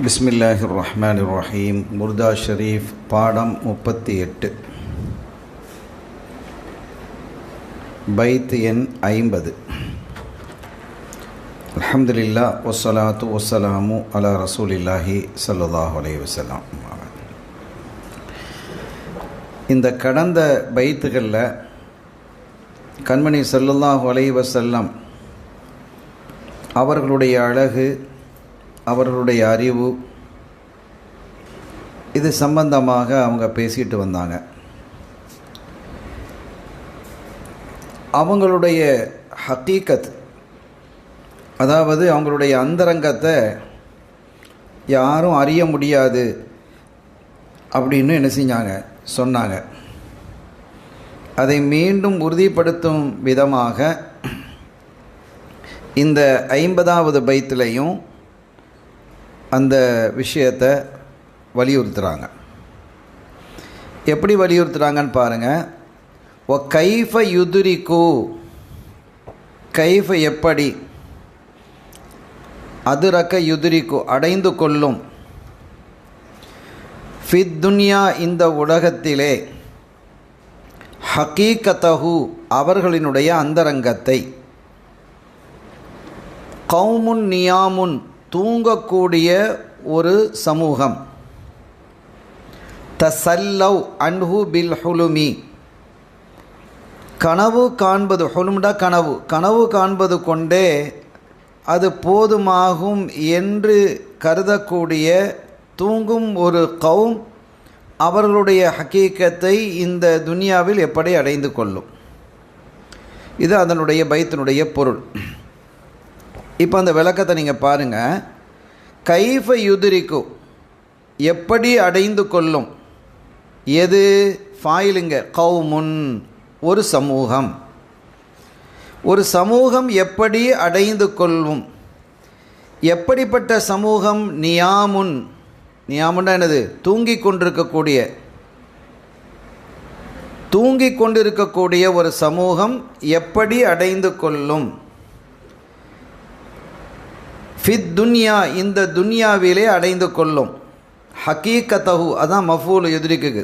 பிஸ்மில்லாஹிர் ரஹ்மானிர் ரஹீம். முர்தா ஷரீஃப் பாடம் 38, பைத் எண் 50. அல்ஹம்துலில்லாஹ் வஸ்ஸலாத்து வஸ்ஸலாமு அலா ரசூலில்லாஹி ஸல்லல்லாஹு அலைஹி வஸல்லம். இந்த கடந்த பைத்துகளில் கண்மணி ஸல்லல்லாஹு அலைஹி வஸல்லம் அவர்களுடைய அழகு, அவர்களுடைய அறிவு, இது சம்பந்தமாக அவங்க பேசிட்டு வந்தாங்க. அவங்களுடைய ஹக்கீகத், அதாவது அவங்களுடைய அந்தரங்கத்தை யாரும் அறிய முடியாது அப்படின்னு என்ன செஞ்சாங்க, சொன்னாங்க. அதை மீண்டும் உறுதிப்படுத்தும் விதமாக இந்த 50வது பைத்திலையும் அந்த விஷயத்தை வலியுறுத்துகிறாங்க. எப்படி வலியுறுத்துகிறாங்கன்னு பாருங்கள். ஒ கைஃப யுதுரிக்கு, கைஃப எப்படி, அதுரக்க யுதுரிக்கு அடைந்து கொள்ளும், ஃபித் துன்யா இந்த உலகத்திலே, ஹக்கீகத்தஹு அவர்களினுடைய அந்தரங்கத்தை, கௌமுன் நியாமுன் தூங்கக்கூடிய ஒரு சமூகம், தசல்லவ் அன்ஹு பில் ஹுலுமி கனவு காண்பது, ஹுலும்டா கனவு, கனவு காண்பது கொண்டே அது போதுமாகும் என்று கருதக்கூடிய தூங்கும் ஒரு கௌம் அவர்களுடைய ஹக்கீகத்தை இந்த துனியாவில் எப்படி அடைந்து கொள்ளும். இது அதனுடைய பைத்தினுடைய பொருள். இப்போ அந்த விளக்கத்தை நீங்கள் பாருங்கள். கைஃப யுதுரிக்கு எப்படி அடைந்து கொள்ளும், எது ஃபாயிலுங்க, கௌமுன் ஒரு சமூகம், ஒரு சமூகம் எப்படி அடைந்து கொள்ளும். எப்படிப்பட்ட சமூகம்? நியாமுன், நியாமுன்னா என்னது? தூங்கிக் கொண்டிருக்கக்கூடிய, தூங்கிக் கொண்டிருக்கக்கூடிய ஒரு சமூகம் எப்படி அடைந்து கொள்ளும். ஃபித் துன்யா இந்த துன்யாவிலே அடைந்து கொள்ளும். ஹக்கீகத்தஹு அதான் மஃபூல் யுத்ரிக்கு,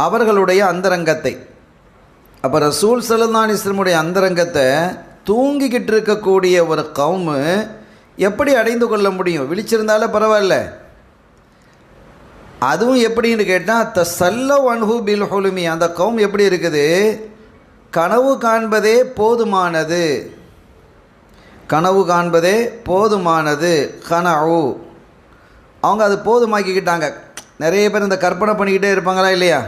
அவர்களுடைய அந்தரங்கத்தை. அப்போ ரசூல் ஸல்லல்லாஹு அலைஹி வஸல்லமுடைய அந்தரங்கத்தை தூங்கிக்கிட்டு இருக்கக்கூடிய ஒரு கௌமு எப்படி அடைந்து கொள்ள முடியும்? விழிச்சிருந்தாலும் பரவாயில்ல, அதுவும் எப்படின்னு கேட்டால் தஸல்லவ் அன்ஹு பில் ஹுலுமி, அந்த கௌம் எப்படி இருக்குது? கனவு காண்பதே போதுமானது, கனவு காண்பதே போதுமானது. கனவு அவங்க அது போதுமாக்கிக்கிட்டாங்க. நிறைய பேர் இந்த கற்பனை பண்ணிக்கிட்டே இருப்பாங்களா இல்லையா?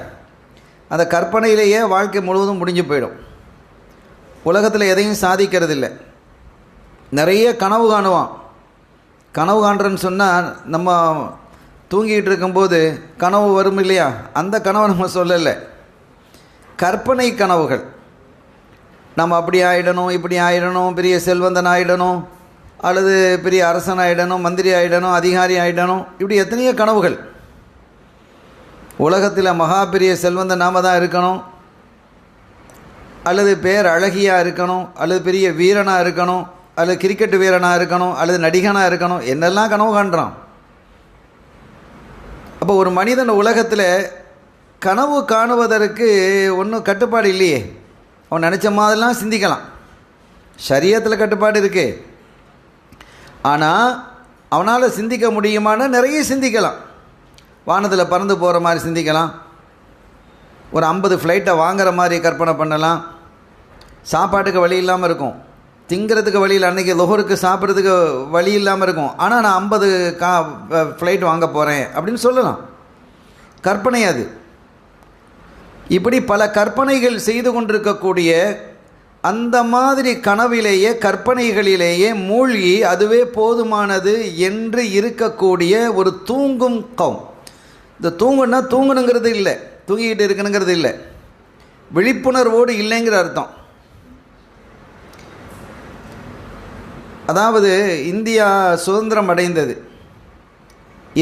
அந்த கற்பனையிலேயே வாழ்க்கை முழுவதும் முடிஞ்சு போயிடும். உலகத்தில் எதையும் சாதிக்கிறது இல்லை. நிறைய கனவு காணுவான். கனவு காண்றன்னு சொன்னால் நம்ம தூங்கிக்கிட்டு இருக்கும்போது கனவு வரும் இல்லையா? அந்த கனவை நம்ம சொல்லலை. கற்பனை கனவுகள், நம்ம அப்படி ஆகிடணும், இப்படி ஆகிடணும், பெரிய செல்வந்தன் ஆகிடணும், அல்லது பெரிய அரசன் ஆகிடணும், மந்திரி ஆகிடணும், அதிகாரி ஆகிடணும், இப்படி எத்தனையோ கனவுகள். உலகத்தில் மகா பெரிய செல்வந்தன் நாம தான் இருக்கணும், அல்லது பேர் அழகியாக இருக்கணும், அல்லது பெரிய வீரனாக இருக்கணும், அல்லது கிரிக்கெட் வீரனாக இருக்கணும், அல்லது நடிகனாக இருக்கணும், என்னெல்லாம் கனவு காண்றான். அப்போ ஒரு மனிதன் உலகத்தில் கனவு காணுவதற்கு ஒன்றும் கட்டுப்பாடு இல்லையே. அவன் நினச்ச மாதிரிலாம் சிந்திக்கலாம். ஷரியத்தில் கட்டுப்பாடு இருக்குது. ஆனால் அவனால் சிந்திக்க முடியுமானா நிறைய சிந்திக்கலாம். வானத்தில் பறந்து போகிற மாதிரி சிந்திக்கலாம், ஒரு 50 ஃப்ளைட்டை வாங்குகிற மாதிரி கற்பனை பண்ணலாம். சாப்பாட்டுக்கு வழி இல்லாமல் இருக்கும், திங்கிறதுக்கு வழி இல்லை, அன்றைக்கி லொஹருக்கு சாப்பிட்றதுக்கு வழி இல்லாமல் இருக்கும். ஆனால் நான் 50 ஃப்ளைட் வாங்க போகிறேன் அப்படின்னு சொல்லலாம். கற்பனை அது. இப்படி பல கற்பனைகள் செய்து கொண்டிருக்கக்கூடிய அந்த மாதிரி கனவிலேயே, கற்பனைகளிலேயே மூழ்கி அதுவே போதுமானது என்று இருக்கக்கூடிய ஒரு தூங்கும் கௌம். இந்த தூங்குன்னா தூங்கணுங்கிறது இல்லை, தூங்கிக்கிட்டு இருக்கணுங்கிறது இல்லை, விழிப்புணர்வோடு இல்லைங்கிற அர்த்தம். அதாவது இந்தியா சுதந்திரம் அடைந்தது,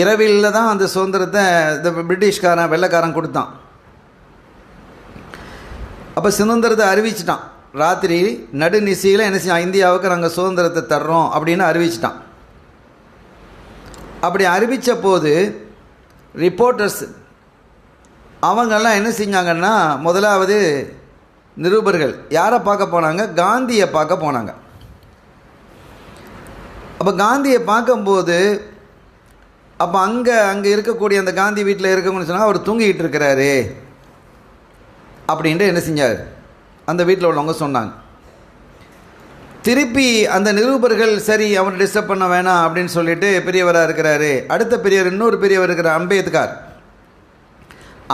இரவில் தான் அந்த சுதந்திரத்தை இந்த பிரிட்டிஷ்காரன் வெள்ளைக்காரன் கொடுத்தான். அப்போ சுதந்திரத்தை அறிவிச்சிட்டான். ராத்திரி நடுநிசையில் என்ன செய்ய, இந்தியாவுக்கு நாங்கள் சுதந்திரத்தை தர்றோம் அப்படின்னு அறிவிச்சிட்டான். அப்படி அறிவித்த போது ரிப்போர்ட்டர்ஸ் அவங்கெல்லாம் என்ன செஞ்சாங்கன்னா, முதலாவது நிருபர்கள் யாரை பார்க்க போனாங்க? காந்தியை பார்க்க போனாங்க. அப்போ காந்தியை பார்க்கும்போது அப்போ அங்கே இருக்கக்கூடிய அந்த காந்தி வீட்டில் இருக்கவங்கன்னு சொன்னால் அவர் தூங்கிக்கிட்டு இருக்கிறாரு அப்படின்ட்டு என்ன செஞ்சார், அந்த வீட்டில் உள்ளவங்க சொன்னாங்க. திருப்பி அந்த நிருபர்கள் சரி அவரை டிஸ்டர்ப் பண்ண வேணாம் அப்படின்னு சொல்லிட்டு பெரியவராக இருக்கிறாரு. அடுத்த பெரியவர், இன்னொரு பெரியவர் இருக்கிற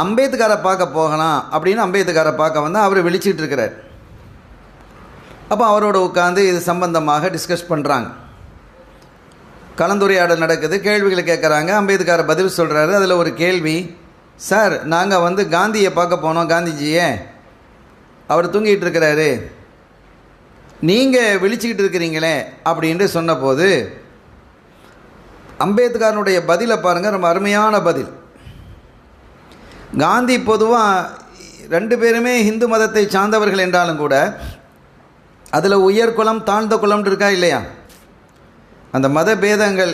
அம்பேத்கரை பார்க்க போகலாம் அப்படின்னு அம்பேத்கரை பார்க்க வந்தால் அவர் விழிச்சிட்டு இருக்கிறார். அப்போ அவரோட உட்காந்து இது சம்பந்தமாக டிஸ்கஸ் பண்ணுறாங்க. கலந்துரையாடல் நடக்குது, கேள்விகளை கேட்குறாங்க. அம்பேத்கரை பதில் சொல்கிறாரு. அதில் ஒரு கேள்வி, சார் நாங்கள் காந்தியை பார்க்க போனோம், காந்திஜியை, அவர் தூங்கிட்டு இருக்கிறாரு, நீங்கள் விழிச்சிக்கிட்டு இருக்கிறீங்களே அப்படின்ட்டு சொன்னபோது அம்பேத்கரனுடைய பதிலை பாருங்கள், ரொம்ப அருமையான பதில். காந்தி பொதுவாக 2 பேருமே இந்து மதத்தை சார்ந்தவர்கள் என்றாலும் கூட அதில் உயர் குலம் தாழ்ந்த குலம்னு இருக்கா இல்லையா? அந்த மத பேதங்கள்,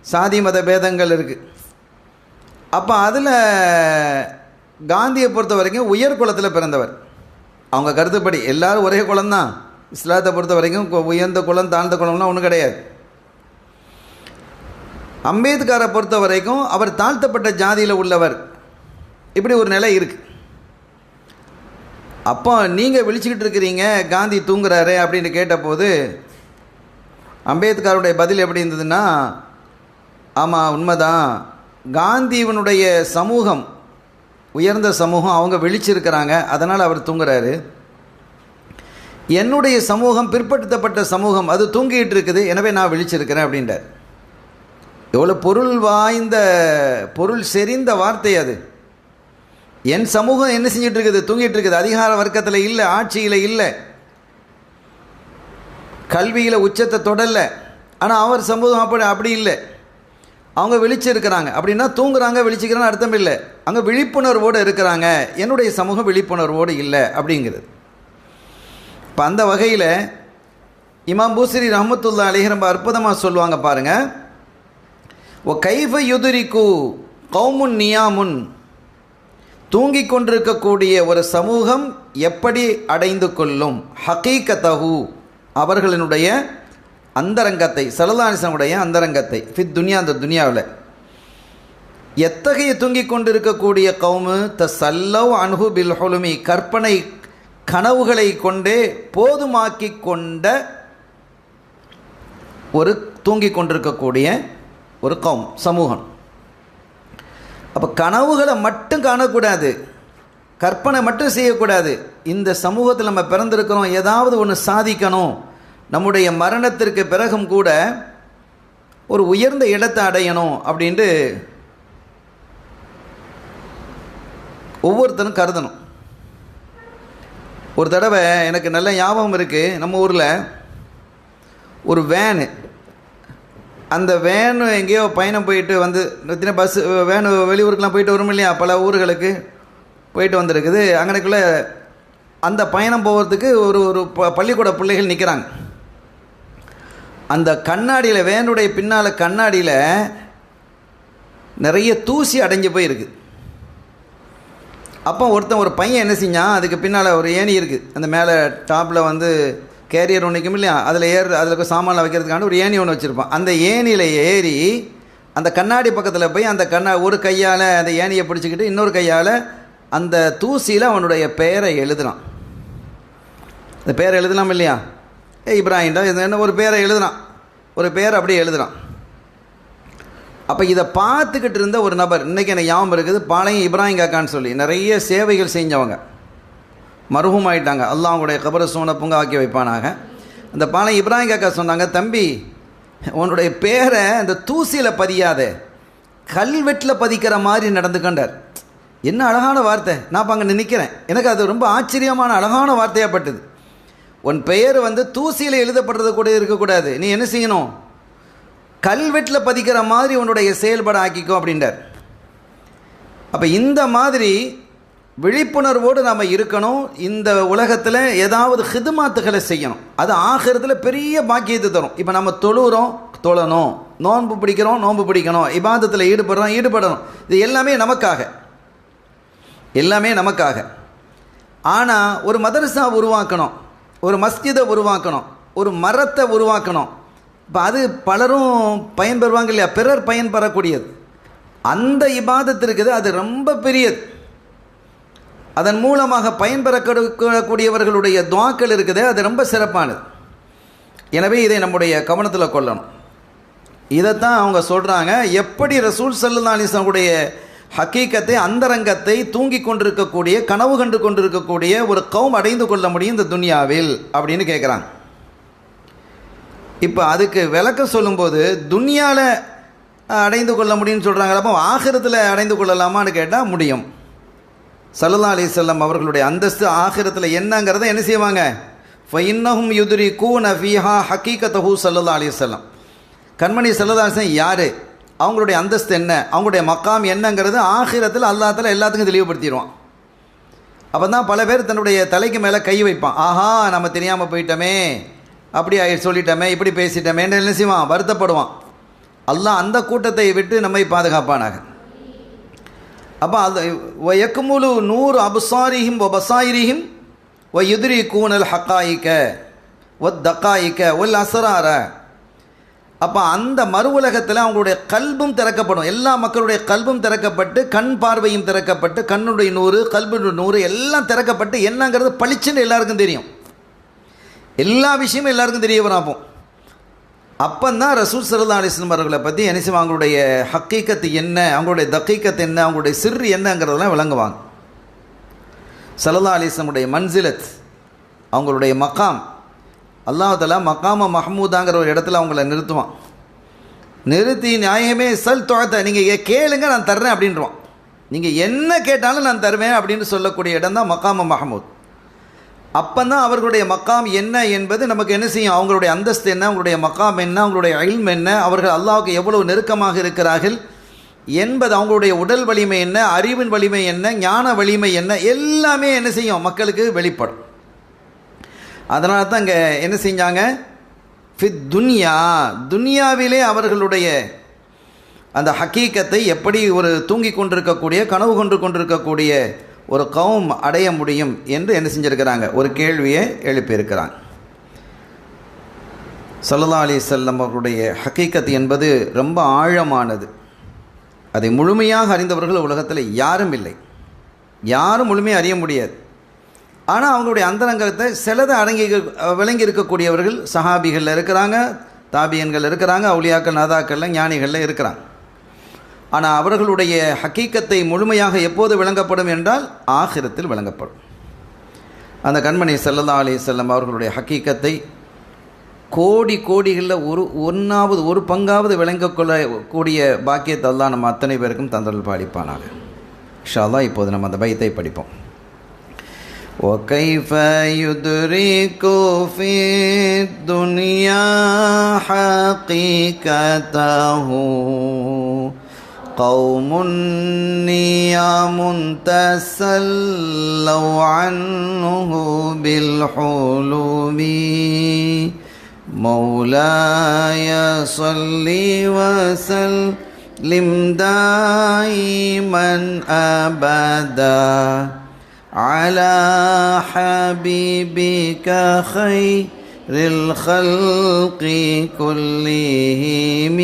சாதி மத பேதங்கள் இருக்குது. அப்போ அதில் காந்தியை பொறுத்த வரைக்கும் உயர் குலத்தில் பிறந்தவர். அவங்க கருத்துப்படி எல்லோரும் ஒரே குலம்தான். இஸ்லாத்தை பொறுத்த வரைக்கும் உயர்ந்த குலம் தாழ்ந்த குலம்லாம் ஒன்றும் கிடையாது. அம்பேத்கரை பொறுத்த வரைக்கும் அவர் தாழ்த்தப்பட்ட ஜாதியில் உள்ளவர். இப்படி ஒரு நிலை இருக்குது. அப்போ நீங்கள் விழிச்சிக்கிட்டு இருக்கிறீங்க, காந்தி தூங்குறாரு அப்படின்னு கேட்டபோது அம்பேத்கருடைய பதில் எப்படி இருந்ததுன்னா, ஆமாம் உண்மைதான், காந்தியினுடைய சமூகம் உயர்ந்த சமூகம், அவங்க விழிச்சிருக்கிறாங்க, அதனால் அவர் தூங்குறாரு. என்னுடைய சமூகம் பிற்படுத்தப்பட்ட சமூகம், அது தூங்கிட்டு இருக்குது, எனவே நான் விழிச்சிருக்கிறேன் அப்படின்றார். எவ்வளோ பொருள் செறிந்த வார்த்தை அது. என் சமூகம் என்ன செஞ்சிட்டு இருக்குது? தூங்கிட்டு இருக்குது. அதிகார வர்க்கத்தில் இல்லை, ஆட்சியில் இல்லை, கல்வியில் உச்சத்தை தொடரல. ஆனால் அவர் சமூகம் அப்படி இல்லை, அவங்க விழிச்சிருக்கிறாங்க. அப்படின்னா தூங்குறாங்க விழிச்சிக்கிறான்னு அர்த்தம் இல்லை, அங்கே விழிப்புணர்வோடு இருக்கிறாங்க. என்னுடைய சமூகம் விழிப்புணர்வோடு இல்லை அப்படிங்கிறது. இப்போ அந்த வகையில் இமாம் பூசரி ரஹ்மத்துல்லாஹி அலைஹி ரொம்ப அற்புதமாக சொல்லுவாங்க பாருங்கள். ஓ கைஃப யுதுரிக்கு கௌமுன் நியாமுன், தூங்கிக் கொண்டிருக்கக்கூடிய ஒரு சமூகம் எப்படி அடைந்து கொள்ளும் ஹகீகத்தஹு, அவர்களினுடைய அந்தரங்கத்தை, ஸல்லல்லாஹு அலைஹி வஸல்லம் உடைய அந்தரங்கத்தை, ஃபித் துனியா, அந்த துனியாவில் எத்தகைய தூங்கிக் கொண்டிருக்கக்கூடிய கௌமு தஸல்லவ் அன்ஹு பில் ஹுலுமி, கற்பனை கனவுகளை கொண்டே போதுமாக்கி கொண்ட ஒரு தூங்கிக் கொண்டிருக்கக்கூடிய ஒரு கௌம், சமூகம். அப்போ கனவுகளை மட்டும் காணக்கூடாது, கற்பனை மட்டும் செய்யக்கூடாது. இந்த சமூகத்தில் நம்ம பிறந்திருக்கிறோம், ஏதாவது ஒன்று சாதிக்கணும், நம்முடைய மரணத்திற்கு பிறகும் கூட ஒரு உயர்ந்த இடத்தை அடையணும் அப்படின்ட்டு ஒவ்வொருத்தரும் கருதணும். ஒரு தடவை எனக்கு நல்ல ஞாபகம் இருக்குது, நம்ம ஊரில் ஒரு வேனு, அந்த வேனு எங்கேயோ பயணம் போயிட்டு வந்து, பஸ்ஸு வேனு வெளியூருக்கெலாம் போயிட்டு வரும் இல்லையா, பல ஊர்களுக்கு போயிட்டு வந்திருக்குது. அங்கனைக்குள்ளே அந்த பயணம் போகிறதுக்கு ஒரு பள்ளிக்கூட பிள்ளைகள் நிற்கிறாங்க. அந்த கண்ணாடியில், வேனுடைய பின்னால் கண்ணாடியில் நிறைய தூசி அடைஞ்சு போயிருக்கு. அப்போ ஒரு பையன் என்ன செஞ்சான், அதுக்கு பின்னால் ஒரு ஏணி இருக்குது, அந்த மேலே டாப்பில் கேரியர் ஒன்று நிற்கும் இல்லையா, அதில் சாமானில் வைக்கிறதுக்கான ஒரு ஏணி ஒன்று வச்சுருப்பான். அந்த ஏணியில் ஏறி அந்த கண்ணாடி பக்கத்தில் போய் அந்த ஒரு கையால் அந்த ஏணியை பிடிச்சிக்கிட்டு இன்னொரு கையால் அந்த தூசியில் அவனுடைய பெயரை எழுதுனான். அந்த பெயரை எழுதலாம் இல்லையா, இப்ராஹிம்டா இது என்ன ஒரு பேரை எழுதுனான், ஒரு பேரை அப்படியே எழுதுனான். அப்போ இதை பார்த்துக்கிட்டு இருந்த ஒரு நபர், இன்றைக்கி எனக்கு ஞாபகம் இருக்குது, பாளையம் இப்ராஹிம் காக்கான்னு சொல்லி நிறைய சேவைகள் செஞ்சவங்க, மருஹூம் ஆகிட்டாங்க, அல்லாஹ் அவங்களுடைய கபரை சூன பூங்கா ஆக்கி வைப்பானாக. அந்த பாளையம் இப்ராஹிம் காக்கா சொன்னாங்க, தம்பி உன்னுடைய பேரை அந்த தூசியில் பதியாத, கல்வெட்டில் பதிக்கிற மாதிரி நடந்துக்கண்டார். என்ன அழகான வார்த்தை. நான் இப்போ அங்கே நிற்கிறேன், எனக்கு அது ரொம்ப ஆச்சரியமான அழகான வார்த்தையாகப்பட்டது. உன் பெயர் தூசியில் எழுதப்படுறது கூட இருக்கக்கூடாது, நீ என்ன செய்யணும், கல்வெட்டில் பதிக்கிற மாதிரி உன்னுடைய செயல்பட ஆக்கிக்கோ அப்படின்றார். அப்போ இந்த மாதிரி விழிப்புணர்வோடு நாம் இருக்கணும். இந்த உலகத்தில் ஏதாவது ஹிதுமாத்துகளை செய்யணும், அது ஆகிரத்தில் பெரிய பாக்கியத்தை தரும். இப்போ நம்ம தொழணும், நோன்பு பிடிக்கிறோம், நோன்பு பிடிக்கணும், இபாதத்தில் ஈடுபடணும். இது எல்லாமே நமக்காக. ஆனால் ஒரு மதரசா உருவாக்கணும், ஒரு மஸ்ஜிதை உருவாக்கணும், ஒரு மரத்தை உருவாக்கணும். இப்போ அது பலரும் பயன்பெறுவாங்க இல்லையா, பிறர் பயன்பெறக்கூடியது. அந்த இபாதத்து இருக்குது, அது ரொம்ப பெரியது. அதன் மூலமாக பயன்பெறக்கூடியவர்களுடைய துஆக்கள் இருக்குது, அது ரொம்ப சிறப்பானது. எனவே இதை நம்முடைய கவனத்தில் கொள்ளணும். இதைத்தான் அவங்க சொல்கிறாங்க, எப்படி ரசூல் ஸல்லல்லாஹு அலைஹி வஸல்லம் ஹக்கீக்கத்தை, அந்தரங்கத்தை தூங்கி கொண்டிருக்கக்கூடிய, கனவு கண்டு கொண்டிருக்கக்கூடிய ஒரு கௌம் அடைந்து கொள்ள முடியும் இந்த துன்யாவில் அப்படின்னு கேட்குறாங்க. இப்போ அதுக்கு விளக்கம் சொல்லும்போது துன்யாவில் அடைந்து கொள்ள முடியும்னு சொல்கிறாங்க. அப்போ ஆகிரத்தில் அடைந்து கொள்ளலாமான்னு கேட்டால் முடியும். ஸல்லல்லாஹு அலைஹி வஸல்லம் அவர்களுடைய அந்தஸ்து ஆகிரத்தில் என்னங்கிறத என்ன செய்வாங்க, ஃபஇன்னஹும் யுத்ரிகூன ஃபீஹா ஹக்கீகத்தஹு ஸல்லல்லாஹு அலைஹி வஸல்லம். கண்மணி ஸல்லல்லாஹு அலைஹி வஸல்லம் யார், அவங்களுடைய அந்தஸ்து என்ன, அவங்களுடைய மக்காம் என்னங்கிறது ஆகிரத்தில் அல்லாஹ் தஆலா எல்லாத்துக்கும் தெளிவுபடுத்திடுவான். அப்போ தான் பல பேர் தன்னுடைய தலைக்கு மேலே கை வைப்பான். ஆஹா, நம்ம தெரியாமல் போயிட்டோமே, அப்படி சொல்லிட்டோமே, இப்படி பேசிட்டோமேன்னு என்ன செய்வான், வருத்தப்படுவான். அல்லாஹ் அந்த கூட்டத்தை விட்டு நம்மை பாதுகாப்பானாக. அப்போ அது வயக்குமுலு நூறு அபுசாரிஹிம் வ பசாயிரிஹிம் வ யுத்ரிகூனல் ஹக்காயிக வ தக்காயிக ஒல் அஸ்ரார. அப்போ அந்த மறு உலகத்தில் அவங்களுடைய கல்பும் திறக்கப்படும், எல்லா மக்களுடைய கல்பும் திறக்கப்பட்டு, கண் பார்வையும் திறக்கப்பட்டு, கண்ணுடைய நூறு, கல்புடைய நூறு எல்லாம் திறக்கப்பட்டு என்னங்கிறது பளிச்சுன்னு எல்லாருக்கும் தெரியும். எல்லா விஷயமும் எல்லாருக்கும் தெரிய வராப்போம். அப்போந்தான் ரசூல் ஸல்லல்லாஹு அலைஹி வஸல்லம் அவர்களை பற்றி என்ன செய்வாங்க, அவங்களுடைய ஹக்கீக்கத்து என்ன, அவங்களுடைய தக்கீக்கத்து என்ன, அவங்களுடைய சிறு என்னங்கிறதெல்லாம் விளங்குவாங்க. ஸல்லல்லாஹு அலைஹி வஸல்லம் மன்சிலத், அவங்களுடைய மக்காம், அல்லாஹ் தஆலா மக்காம மஹ்மூதாங்கிற ஒரு இடத்துல அவங்கள நிறுத்துவான். நிறுத்தி நியாயமே சல் தொழத்த, நீங்கள் கேளுங்க நான் தர்றேன் அப்படின்றான். நீங்கள் என்ன கேட்டாலும் நான் தருவேன் அப்படின்னு சொல்லக்கூடிய இடம் தான் மக்காம மஹ்மூத். அப்போ தான் அவர்களுடைய மக்காம் என்ன என்பது நமக்கு என்ன செய்யும், அவங்களுடைய அந்தஸ்து என்ன, அவங்களுடைய மக்காம் என்ன, அவங்களுடைய இல்ம் என்ன, அவர்கள் அல்லாஹ்வுக்கு எவ்வளவு நெருக்கமாக இருக்கிறார்கள் என்பது, அவங்களுடைய உடல் வலிமை என்ன, அறிவின் வலிமை என்ன, ஞான வலிமை என்ன, எல்லாமே என்ன செய்யும், மக்களுக்கு வெளிப்படும். அதனால தான் இங்கே என்ன செஞ்சாங்க, ஃபித் துன்யாவிலே அவர்களுடைய அந்த ஹக்கீக்கத்தை எப்படி ஒரு தூங்கி கொண்டிருக்கக்கூடிய, கனவு கொண்டிருக்கக்கூடிய ஒரு கௌம் அடைய முடியும் என்று என்ன செஞ்சுருக்கிறாங்க, ஒரு கேள்வியை எழுப்பியிருக்கிறாங்க. ஸல்லல்லாஹு அலைஹி வஸல்லம் அவர்களுடைய ஹக்கீக்கத் என்பது ரொம்ப ஆழமானது. அதை முழுமையாக அறிந்தவர்கள் உலகத்தில் யாரும் இல்லை, யாரும் முழுமையாக அறிய முடியாது. ஆனால் அவங்களுடைய அந்தரங்கத்தை சிலதை விளங்கி இருக்கக்கூடியவர்கள் சஹாபிகளில் இருக்கிறாங்க, தாபியன்கள் இருக்கிறாங்க, அவுலியாக்கள், நாதாக்களில், ஞானிகளில் இருக்கிறாங்க. ஆனால் அவர்களுடைய ஹக்கீக்கத்தை முழுமையாக எப்போது விளங்கப்படும் என்றால் ஆகிரத்தில் விளங்கப்படும். அந்த கண்மணி ஸல்லல்லாஹு அலைஹி வஸல்லம் அவர்களுடைய ஹக்கீக்கத்தை கோடிகளில் ஒரு பங்காவது விளங்கக்கூடிய பாக்கியத்தை அல்லாஹ் நம்ம அத்தனை பேருக்கும் தந்தருள் பாலிப்பானாக. இன்ஷா அல்லாஹ் இப்போது நம்ம அந்த பைத்தை படிப்போம். وَكَيْفَ يُدْرِكُ فِي الدُّنْيَا حَقِيقَتَهُ قَوْمٌ نِيَامٌ تَسَلَّوْا عَنْهُ بِالْحُلُمِ مولاي صل وسلم دائما أبدا على حبيبك خير الخلق كلهم